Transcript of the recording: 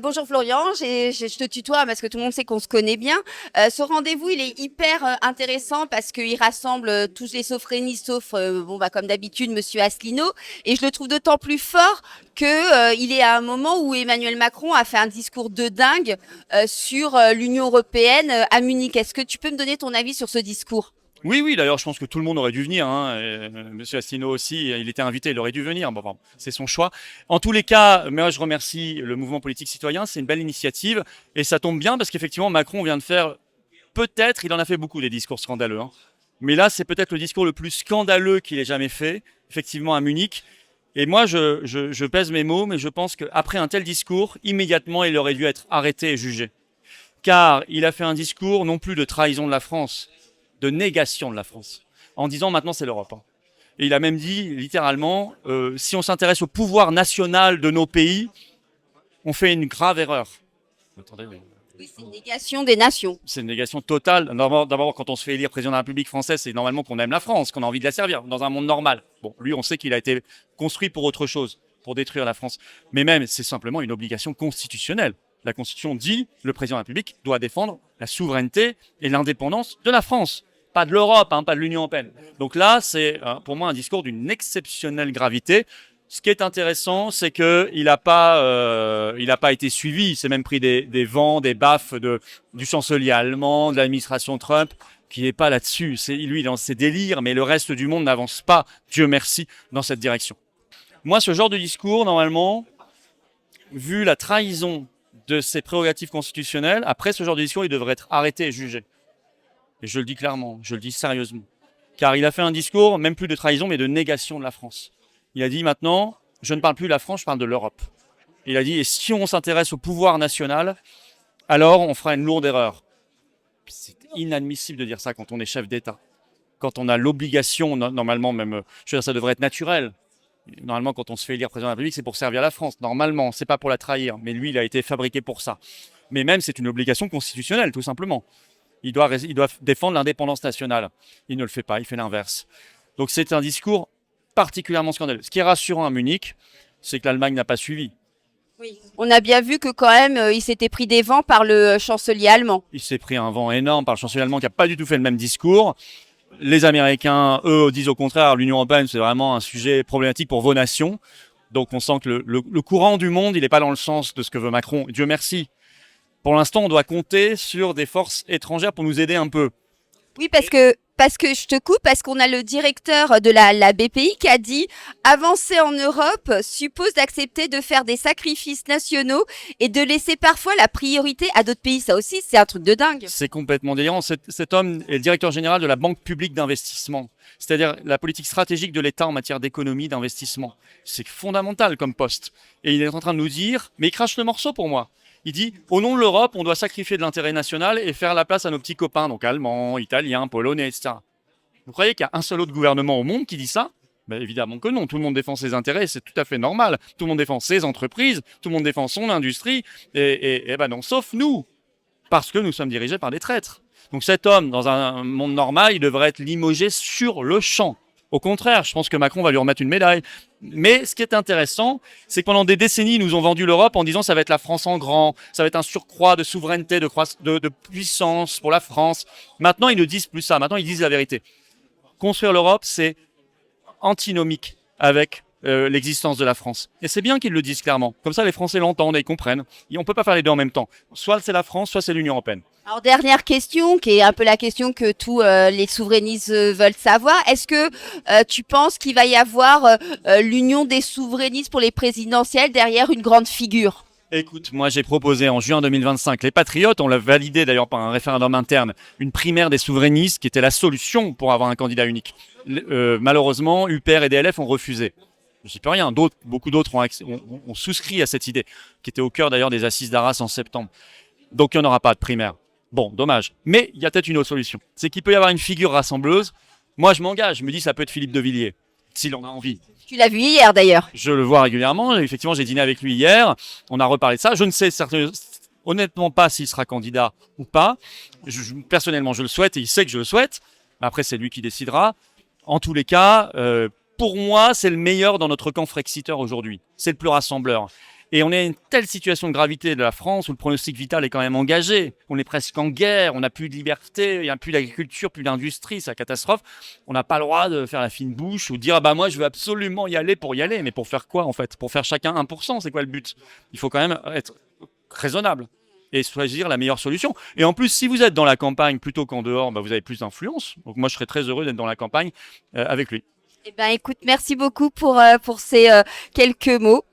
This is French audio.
Bonjour Florian, je te tutoie parce que tout le monde sait qu'on se connaît bien. Ce rendez-vous, il est hyper intéressant parce qu'il rassemble tous les sophrénistes sauf, comme d'habitude, Monsieur Asselineau. Et je le trouve d'autant plus fort que il est à un moment où Emmanuel Macron a fait un discours de dingue sur l'Union européenne à Munich. Est-ce que tu peux me donner ton avis sur ce discours? Oui, oui, d'ailleurs, je pense que tout le monde aurait dû venir. Monsieur Asselineau aussi, il était invité, il aurait dû venir. Bon, c'est son choix. En tous les cas, moi, je remercie le mouvement politique citoyen. C'est une belle initiative. Et ça tombe bien parce qu'effectivement, Macron vient de faire, peut-être, il en a fait beaucoup des discours scandaleux. Mais là, c'est peut-être le discours le plus scandaleux qu'il ait jamais fait, effectivement, à Munich. Et moi, je pèse mes mots, mais je pense qu'après un tel discours, immédiatement, il aurait dû être arrêté et jugé. Car il a fait un discours non plus de trahison de la France, de négation de la France, en disant maintenant c'est l'Europe. Et il a même dit littéralement, si on s'intéresse au pouvoir national de nos pays, on fait une grave erreur. Attendez, oui. Oui, c'est une négation des nations. C'est une négation totale. D'abord, quand on se fait élire président de la République française, c'est normalement qu'on aime la France, qu'on a envie de la servir dans un monde normal. Bon, lui, on sait qu'il a été construit pour autre chose, pour détruire la France. Mais même, c'est simplement une obligation constitutionnelle. La Constitution dit le président de la République doit défendre la souveraineté et l'indépendance de la France, pas de l'Europe, pas de l'Union européenne. Donc là, c'est pour moi un discours d'une exceptionnelle gravité. Ce qui est intéressant, c'est qu'il n'a pas été suivi. Il s'est même pris des vents, des baffes du chancelier allemand, de l'administration Trump, qui n'est pas là-dessus. Lui, dans ses délires, mais le reste du monde n'avance pas, Dieu merci, dans cette direction. Moi, ce genre de discours, normalement, vu la trahison de ses prérogatives constitutionnelles, après ce genre de discours, il devrait être arrêté et jugé. Et je le dis clairement, je le dis sérieusement. Car il a fait un discours, même plus de trahison, mais de négation de la France. Il a dit maintenant, je ne parle plus de la France, je parle de l'Europe. Il a dit, et si on s'intéresse au pouvoir national, alors on fera une lourde erreur. C'est inadmissible de dire ça quand on est chef d'État. Quand on a l'obligation, normalement même, je veux dire, ça devrait être naturel. Normalement, quand on se fait élire président de la République, c'est pour servir la France. Normalement, c'est pas pour la trahir. Mais lui, il a été fabriqué pour ça. Mais même, c'est une obligation constitutionnelle, tout simplement. Il doit défendre l'indépendance nationale. Il ne le fait pas, il fait l'inverse. Donc c'est un discours particulièrement scandaleux. Ce qui est rassurant à Munich, c'est que l'Allemagne n'a pas suivi. Oui. On a bien vu que quand même, il s'était pris des vents par le chancelier allemand. Il s'est pris un vent énorme par le chancelier allemand qui n'a pas du tout fait le même discours. Les Américains, eux, disent au contraire, l'Union européenne, c'est vraiment un sujet problématique pour vos nations. Donc on sent que le courant du monde, il n'est pas dans le sens de ce que veut Macron. Dieu merci. Pour l'instant, on doit compter sur des forces étrangères pour nous aider un peu. Oui, parce que je te coupe, parce qu'on a le directeur de la BPI qui a dit avancer en Europe suppose d'accepter de faire des sacrifices nationaux et de laisser parfois la priorité à d'autres pays. Ça aussi, c'est un truc de dingue. C'est complètement délirant. Cet homme est le directeur général de la Banque publique d'investissement, c'est-à-dire la politique stratégique de l'État en matière d'économie, d'investissement. C'est fondamental comme poste. Et il est en train de nous dire, mais il crache le morceau pour moi. Il dit, au nom de l'Europe, on doit sacrifier de l'intérêt national et faire la place à nos petits copains, donc allemands, italiens, polonais, etc. Vous croyez qu'il y a un seul autre gouvernement au monde qui dit ça? Ben évidemment que non. Tout le monde défend ses intérêts, c'est tout à fait normal. Tout le monde défend ses entreprises, tout le monde défend son industrie, et ben non, sauf nous, parce que nous sommes dirigés par des traîtres. Donc cet homme, dans un monde normal, il devrait être limogé sur le champ. Au contraire, je pense que Macron va lui remettre une médaille. Mais ce qui est intéressant, c'est que pendant des décennies, ils nous ont vendu l'Europe en disant ça va être la France en grand, ça va être un surcroît de souveraineté, de puissance pour la France. Maintenant, ils ne disent plus ça. Maintenant, ils disent la vérité. Construire l'Europe, c'est antinomique avec l'existence de la France. Et c'est bien qu'ils le disent clairement. Comme ça, les Français l'entendent et ils comprennent. Et on ne peut pas faire les deux en même temps. Soit c'est la France, soit c'est l'Union européenne. Alors dernière question, qui est un peu la question que tous les souverainistes veulent savoir. Est-ce que tu penses qu'il va y avoir l'union des souverainistes pour les présidentielles derrière une grande figure? Écoute, moi j'ai proposé en juin 2025, les Patriotes, on l'a validé d'ailleurs par un référendum interne, une primaire des souverainistes qui était la solution pour avoir un candidat unique. Malheureusement, UPR et DLF ont refusé. Je n'y peux rien. Beaucoup d'autres ont souscrit à cette idée, qui était au cœur d'ailleurs des assises d'Arras en septembre. Donc il n'y en aura pas de primaire. Bon, dommage. Mais il y a peut-être une autre solution. C'est qu'il peut y avoir une figure rassembleuse. Moi je m'engage, je me dis ça peut être Philippe de Villiers, s'il en a envie. Tu l'as vu hier d'ailleurs. Je le vois régulièrement. Effectivement, j'ai dîné avec lui hier. On a reparlé de ça. Je ne sais honnêtement pas s'il sera candidat ou pas. Personnellement, je le souhaite et il sait que je le souhaite. Après, c'est lui qui décidera. En tous les cas, pour moi, c'est le meilleur dans notre camp frexiteur aujourd'hui. C'est le plus rassembleur. Et on est à une telle situation de gravité de la France où le pronostic vital est quand même engagé. On est presque en guerre, on n'a plus de liberté, il n'y a plus d'agriculture, plus d'industrie, c'est la catastrophe. On n'a pas le droit de faire la fine bouche ou de dire ah bah moi je veux absolument y aller pour y aller. Mais pour faire quoi en fait? Pour faire chacun 1%, c'est quoi le but? Il faut quand même être raisonnable et choisir la meilleure solution. Et en plus, si vous êtes dans la campagne plutôt qu'en dehors, bah, vous avez plus d'influence. Donc moi je serais très heureux d'être dans la campagne avec lui. Eh ben, écoute, merci beaucoup pour ces quelques mots.